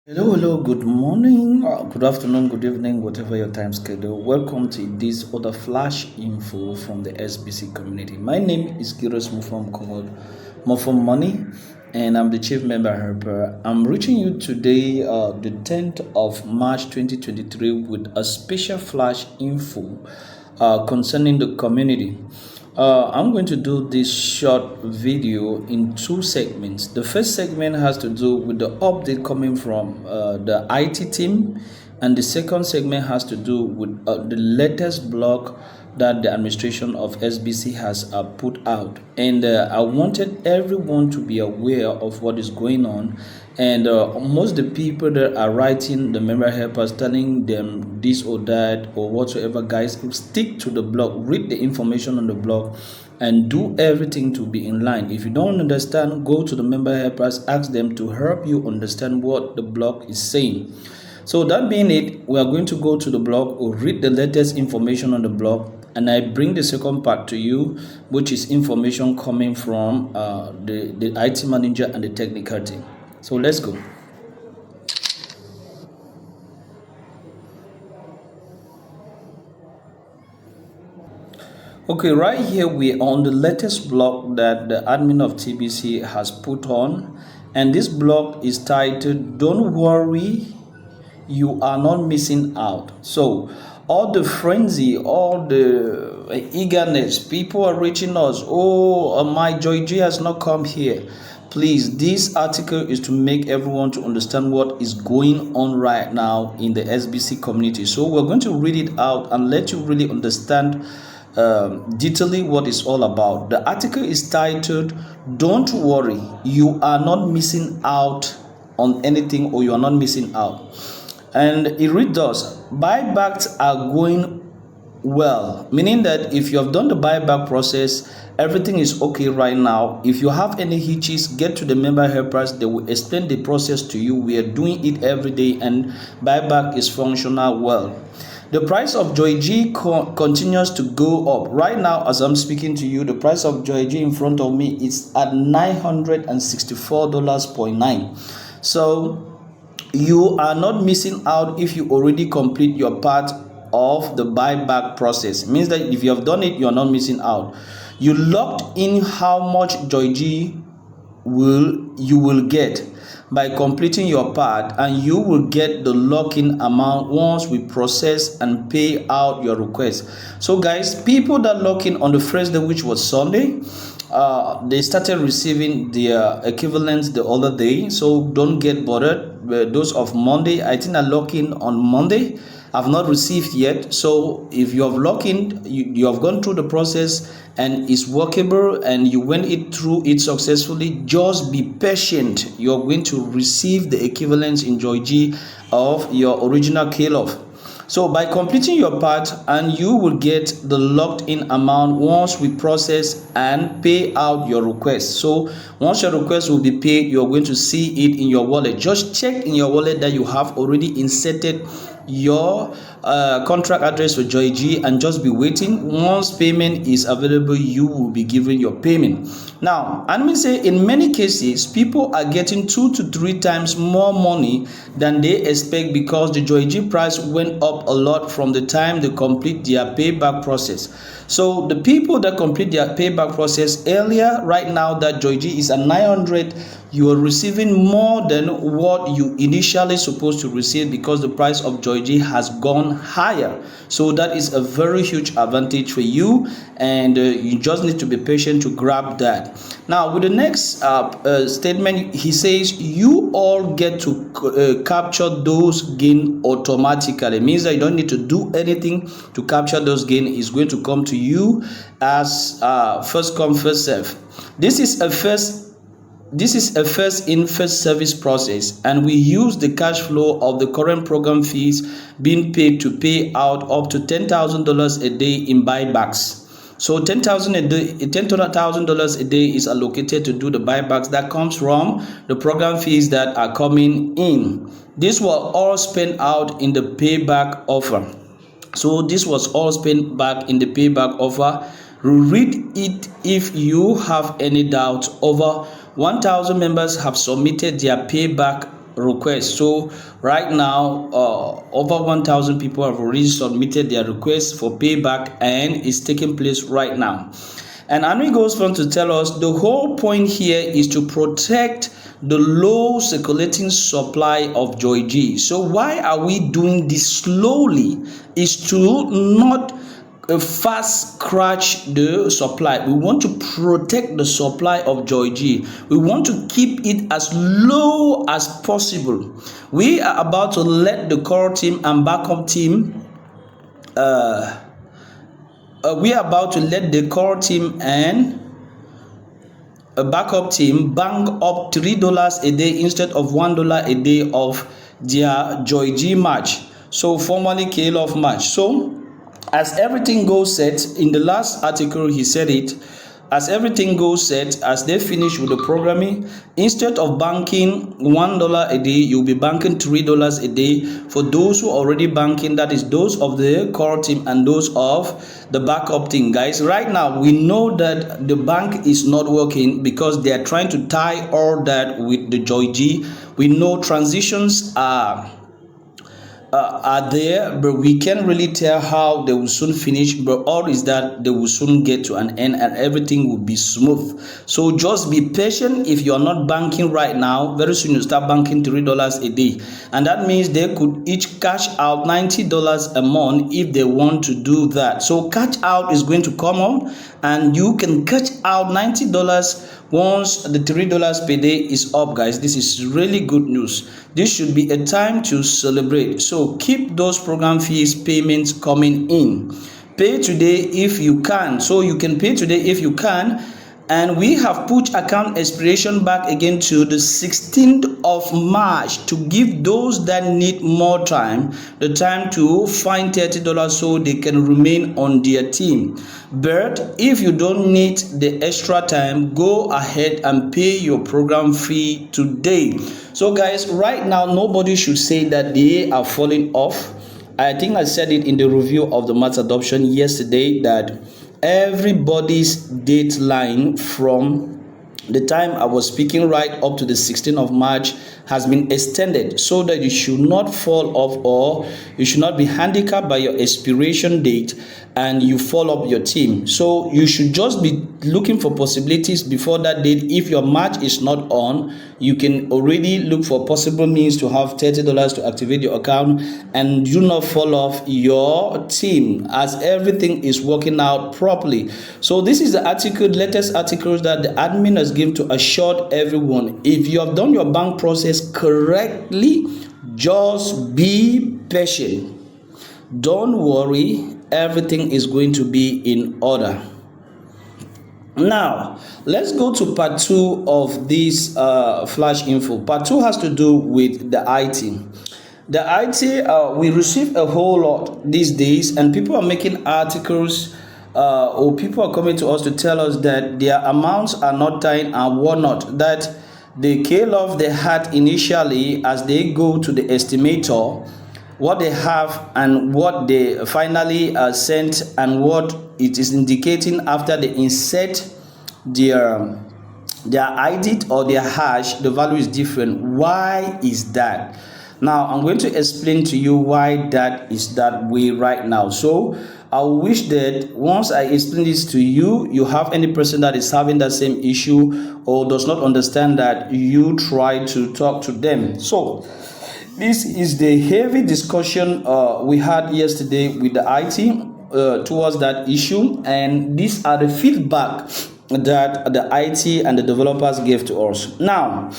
Hello, good morning, good afternoon, good evening, whatever your time schedule. Welcome to this other flash info from the SBC community. My name is Kiros Mufam called MOFFO Money, and I'm the chief member helper. I'm reaching you today, the 10th of March 2023, with a special flash info concerning the community. I'm going to do this short video in two segments. The first segment has to do with the update coming from the IT team, and the second segment has to do with the latest blog that the administration of SBC has put out. And I wanted everyone to be aware of what is going on. And most of the people that are writing the member helpers, telling them this or that or whatsoever, guys, stick to the blog, read the information on the blog, and do everything to be in line. If you don't understand, go to the member helpers, ask them to help you understand what the blog is saying. So that being it, we are going to go to the blog or read the latest information on the blog, and I bring the second part to you, which is information coming from the IT manager and the technical team. So let's go. Okay, right here we are on the latest blog that the admin of TBC has put on, and this blog is titled "Don't Worry, You Are Not Missing Out." So all the frenzy, all the eagerness, people are reaching us. Oh, my Joy G has not come here. Please, this article is to make everyone to understand what is going on right now in the SBC community. So we're going to read it out and let you really understand detailing what it's all about. The article is titled "Don't Worry, You Are Not Missing Out on Anything, or You Are Not Missing Out." And it reads thus: buybacks are going well, meaning that if you have done the buyback process, everything is okay right now. If you have any hitches, get to the member helpers, they will explain the process to you. We are doing it every day, and buyback is functional well. The price of Joy G continues to go up. Right now, as I'm speaking to you, the price of Joy G in front of me is at $964.9. So you are not missing out if you already complete your part of the buyback process. It means that if you have done it, you are not missing out. You locked in how much Joy G you will get by completing your part, and you will get the lock-in amount once we process and pay out your request. So guys, people that lock in on the first day, which was Sunday, they started receiving their equivalents the other day, so don't get bothered. Those of Monday, I think I lock in on Monday, I've not received yet. So if you have locked in, you have gone through the process and it's workable and you went through it successfully, just be patient. You're going to receive the equivalents in Joy G of your original kill-off. So by completing your part, and you will get the locked in amount once we process and pay out your request. So once your request will be paid, you're going to see it in your wallet. Just check in your wallet that you have already inserted your contract address for Joy G, and just be waiting. Once payment is available, you will be given your payment. Now, and we say in many cases, people are getting 2 to 3 times more money than they expect, because the Joy G price went up a lot from the time they complete their payback process. So the people that complete their payback process earlier, right now that Joy G is at 900, you are receiving more than what you initially supposed to receive, because the price of Joy G has gone higher. So that is a very huge advantage for you, and you just need to be patient to grab that. Now with the next statement, he says you all get to capture those gains automatically. It means that you don't need to do anything to capture those gains. It's going to come to you as first come first serve. This is a first in first service process, and we use the cash flow of the current program fees being paid to pay out up to $10,000 a day in buybacks. So $10,000 a day is allocated to do the buybacks. That comes from the program fees that are coming in. This was all spent out in the payback offer. So this was all spent back in the payback offer. Read it if you have any doubt. Over 1,000 members have submitted their payback requests. So right now, over 1,000 people have already submitted their requests for payback, and it's taking place right now. And Henry goes on to tell us the whole point here is to protect the low circulating supply of Joy G. So why are we doing this slowly? Is to not fast crash the supply. We want to protect the supply of Joy G. We want to keep it as low as possible. We are about to let the core team and backup team we are about to let the core team and a backup team bank up $3 a day instead of $1 a day of their Joy G match, so formerly KLUV match. So as everything goes set, in the last article he said it, as everything goes set, as they finish with the programming, instead of banking $1 a day, you'll be banking $3 a day for those who are already banking, that is those of the core team and those of the backup team. Guys, right now we know that the bank is not working because they are trying to tie all that with the Joy G. We know transitions are there, but we can't really tell how they will soon finish, but all is that they will soon get to an end and everything will be smooth. So just be patient. If you are not banking right now, very soon you start banking $3 a day, and that means they could each cash out $90 a month if they want to do that. So cash out is going to come on, and you can cash out $90 once the $3 per day is up. Guys, this is really good news. This should be a time to celebrate. So keep those program fees payments coming in. Pay today if you can. So you can pay today if you can. And we have put account expiration back again to the 16th of March to give those that need more time the time to find $30 so they can remain on their team. But if you don't need the extra time, go ahead and pay your program fee today. So guys, right now nobody should say that they are falling off. I think I said it in the review of the mass adoption yesterday that everybody's deadline from the time I was speaking right up to the 16th of March has been extended, so that you should not fall off or you should not be handicapped by your expiration date and you fall off your team. So you should just be looking for possibilities before that date. If your match is not on, you can already look for possible means to have $30 to activate your account and do not fall off your team as everything is working out properly. So this is the article, latest articles that the admin has given to assure everyone. If you have done your bank process correctly, just be patient. Don't worry, everything is going to be in order. Now, let's go to part 2 of this flash info. Part 2 has to do with the IT. The IT, we receive a whole lot these days, and people are making articles or people are coming to us to tell us that their amounts are not tying and whatnot, that the KLUV they had initially as they go to the estimator, what they have and what they finally sent and what it is indicating after they insert their ID or their hash, the value is different. Why is that? Now I'm going to explain to you why that is that way right now. So I wish that once I explain this to you, you have any person that is having that same issue or does not understand that, you try to talk to them. So this is the heavy discussion we had yesterday with the IT towards that issue, and these are the feedback that the IT and the developers gave to us. Now,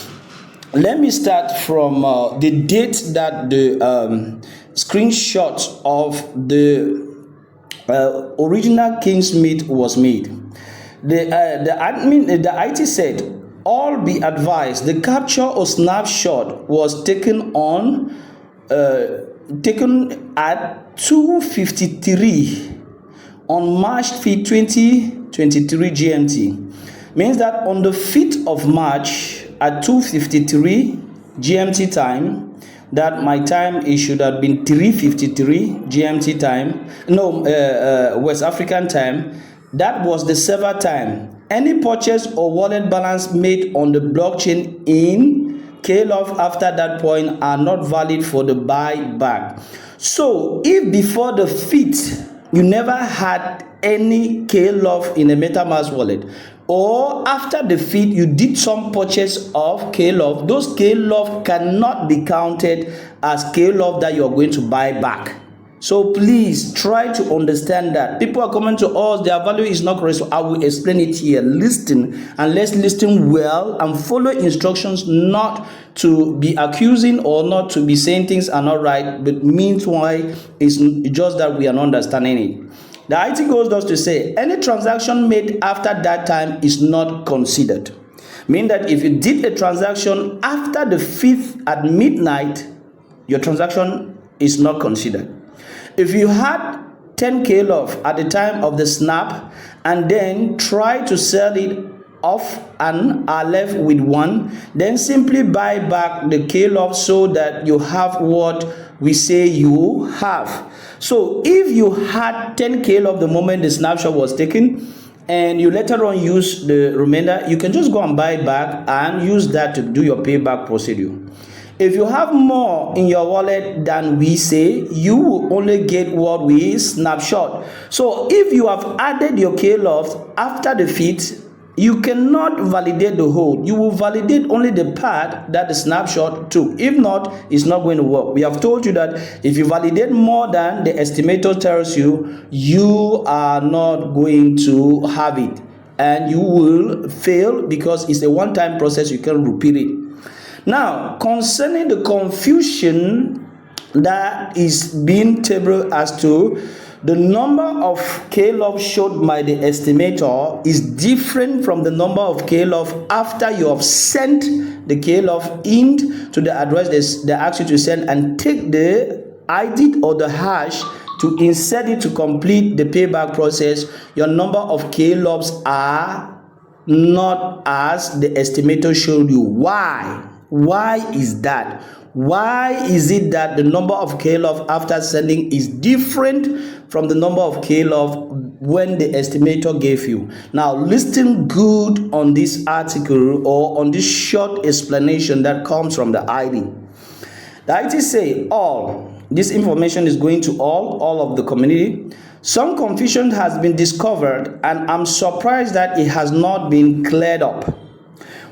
let me start from the date that the screenshot of the original Kingsmith was made. The IT said, all be advised, the capture or snapshot was taken at 2:53 on March 5th, 2023 GMT. Means that on the 5th of March at 2:53 GMT time, that my time it should have been 3:53 GMT time, West African time. That was the server time. Any purchase or wallet balance made on the blockchain in KLOF after that point are not valid for the buyback. So if before the fit you never had any KLOF in a MetaMask wallet, or after the fit you did some purchase of KLOF, those KLOF cannot be counted as KLOF that you are going to buy back. So please try to understand that. People are coming to us, their value is not correct, so I will explain it here. Listen, and let's listen well and follow instructions, not to be accusing or not to be saying things are not right, but meanwhile it's just that we are not understanding it. The IT goes thus to say, any transaction made after that time is not considered. Meaning that if you did a transaction after the 5th at midnight, your transaction is not considered. If you had 10 KLOF at the time of the snap and then try to sell it off and are left with 1, then simply buy back the KLOF so that you have what we say you have. So if you had 10 KLOF the moment the snapshot was taken and you later on use the remainder, you can just go and buy it back and use that to do your payback procedure. If you have more in your wallet than we say, you will only get what we snapshot. So if you have added your KLOF after the fit, you cannot validate the whole. You will validate only the part that the snapshot took. If not, it's not going to work. We have told you that if you validate more than the estimator tells you, you are not going to have it. And you will fail because it's a one-time process. You can repeat it. Now, concerning the confusion that is being tabled as to the number of KLOF showed by the estimator is different from the number of KLOF after you have sent the KLOF in to the address they ask you to send and take the ID or the hash to insert it to complete the payback process. Your number of KLOFs are not as the estimator showed you. Why? Why is that? Why is it that the number of KLOF after sending is different from the number of KLOF when the estimator gave you? Now listen good on this article or on this short explanation that comes from the ID. The IT say all. This information is going to all of the community. Some confusion has been discovered and I'm surprised that it has not been cleared up.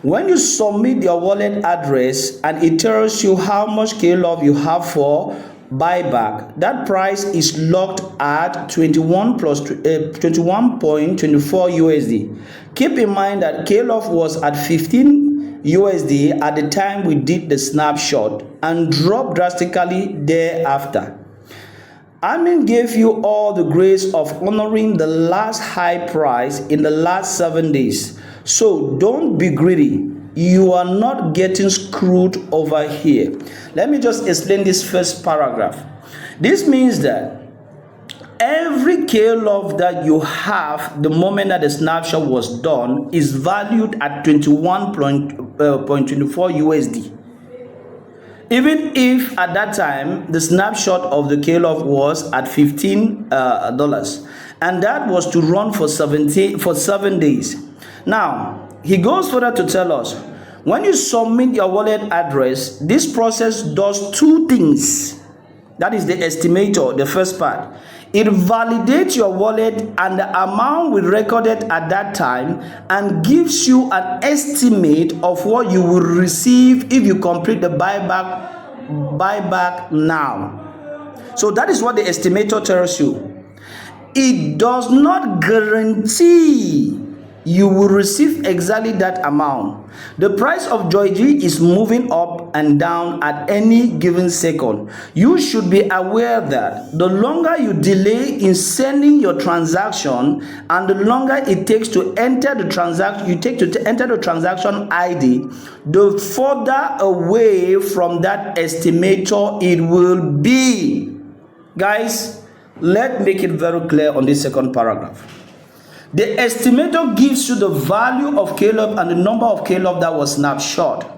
When you submit your wallet address and it tells you how much KLOF you have for buyback, that price is locked at 21.24 USD. Keep in mind that KLOF was at 15 USD at the time we did the snapshot and dropped drastically thereafter. Amin gave you all the grace of honoring the last high price in the last 7 days. So don't be greedy. You are not getting screwed over here. Let me just explain this first paragraph. This means that every KLOF that you have the moment that the snapshot was done is valued at 21.24 USD. Even if at that time the snapshot of the KLOF was at $15, and that was to run for 7 days. Now, he goes further to tell us, when you submit your wallet address, this process does two things. That is the estimator, the first part. It validates your wallet and the amount we recorded at that time and gives you an estimate of what you will receive if you complete the buyback now. So that is what the estimator tells you. It does not guarantee you will receive exactly that amount. The price of Joy G is moving up and down at any given second. You should be aware that the longer you delay in sending your transaction and the longer it takes to enter the transaction, enter the transaction ID, the further away from that estimator it will be. Guys, let's make it very clear on this second paragraph. The estimator gives you the value of KLOF and the number of KLOF that was snapshot.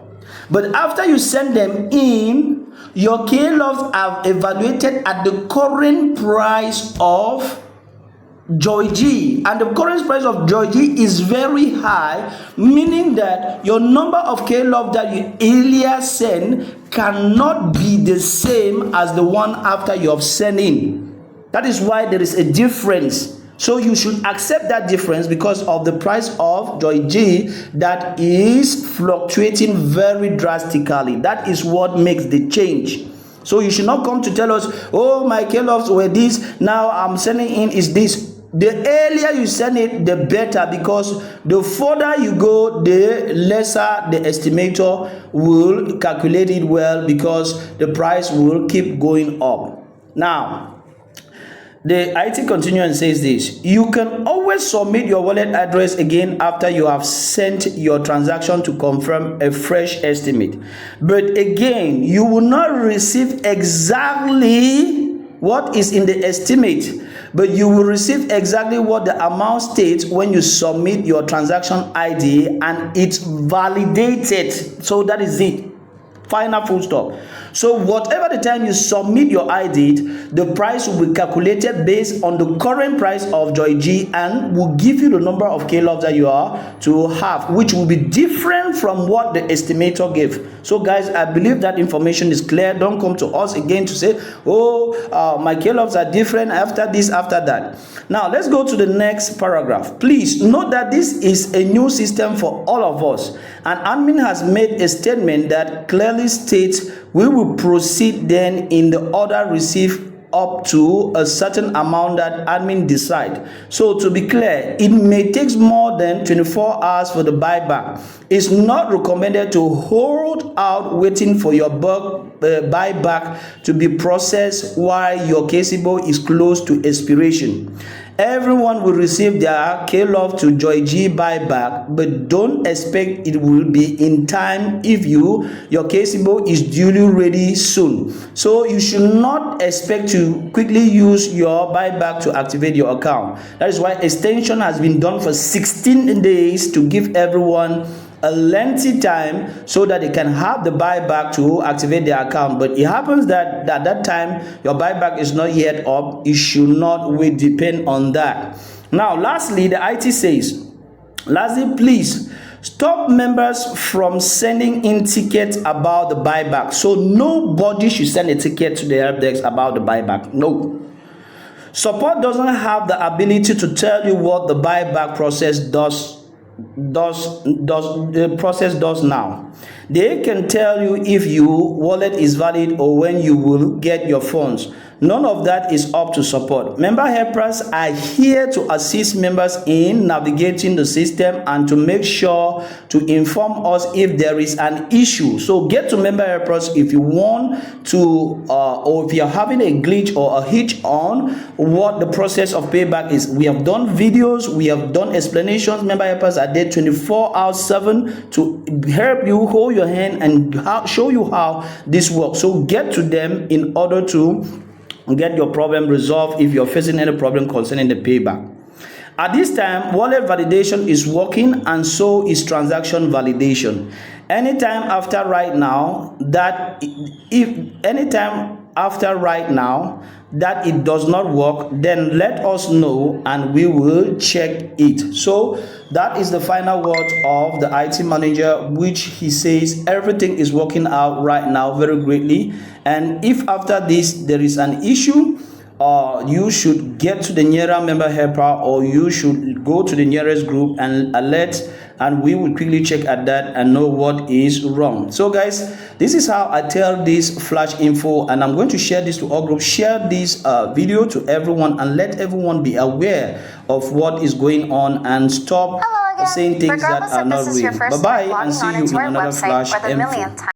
But after you send them in, your KLOFs are evaluated at the current price of Joy G, and the current price of Joy G is very high, meaning that your number of K-Love that you earlier sent cannot be the same as the one after you have sent in. That is why there is a difference. So you should accept that difference because of the price of Joy G that is fluctuating very drastically. That is what makes the change. So you should not come to tell us, oh, my K-Loves were this, now I'm sending in is this. The earlier you send it, the better, because the further you go, the lesser the estimator will calculate it well, because the price will keep going up. Now, the IT continues and says this: you can always submit your wallet address again after you have sent your transaction to confirm a fresh estimate. But again, you will not receive exactly what is in the estimate, but you will receive exactly what the amount states when you submit your transaction ID and it's validated. So that is it. Final full stop. So whatever the time you submit your ID, the price will be calculated based on the current price of Joy G and will give you the number of K-Love that you are to have, which will be different from what the estimator gave. So guys, I believe that information is clear. Don't come to us again to say, oh, my K-Loves are different after this, after that. Now let's go to the next paragraph. Please note that this is a new system for all of us, and admin has made a statement that clearly states we will proceed then in the order received up to a certain amount that admin decide. So to be clear, it may take more than 24 hours for the buyback. It's not recommended to hold out waiting for your buyback to be processed while your KCBO is close to expiration. Everyone will receive their K-Love to Joy G buyback, but don't expect it will be in time if your KCBO is duly ready soon. So you should not expect to quickly use your buyback to activate your account. That is why extension has been done for 16 days to give everyone a lengthy time so that they can have the buyback to activate their account. But it happens that at that time your buyback is not yet up. You should not wait, depend on that. Now lastly, the IT says, lastly, please stop members from sending in tickets about the buyback. So nobody should send a ticket to the help desk about the buyback. No. Support doesn't have the ability to tell you what the buyback process does now. They can tell you if your wallet is valid or when you will get your funds. None of that is up to support. Member helpers are here to assist members in navigating the system and to make sure to inform us if there is an issue. So get to member helpers if you want to or if you're having a glitch or a hitch on what the process of payback is. We have done videos, we have done explanations. Member helpers are there 24 hours 7 to help you, hold your hand and show you how this works. So get to them in order to get your problem resolved if you're facing any problem concerning the payback. At this time, wallet validation is working and so is transaction validation. Anytime after right now that it does not work, then let us know and we will check it. So that is the final word of the IT manager, which he says everything is working out right now very greatly. And if after this there is an issue, you should get to the nearest member helper or you should go to the nearest group and alert, and we will quickly check at that and know what is wrong. So guys, this is how I tell this flash info, and I'm going to share this to all groups. Share this video to everyone and let everyone be aware of what is going on and stop saying things that are not real. Bye bye, and see you in another flash info.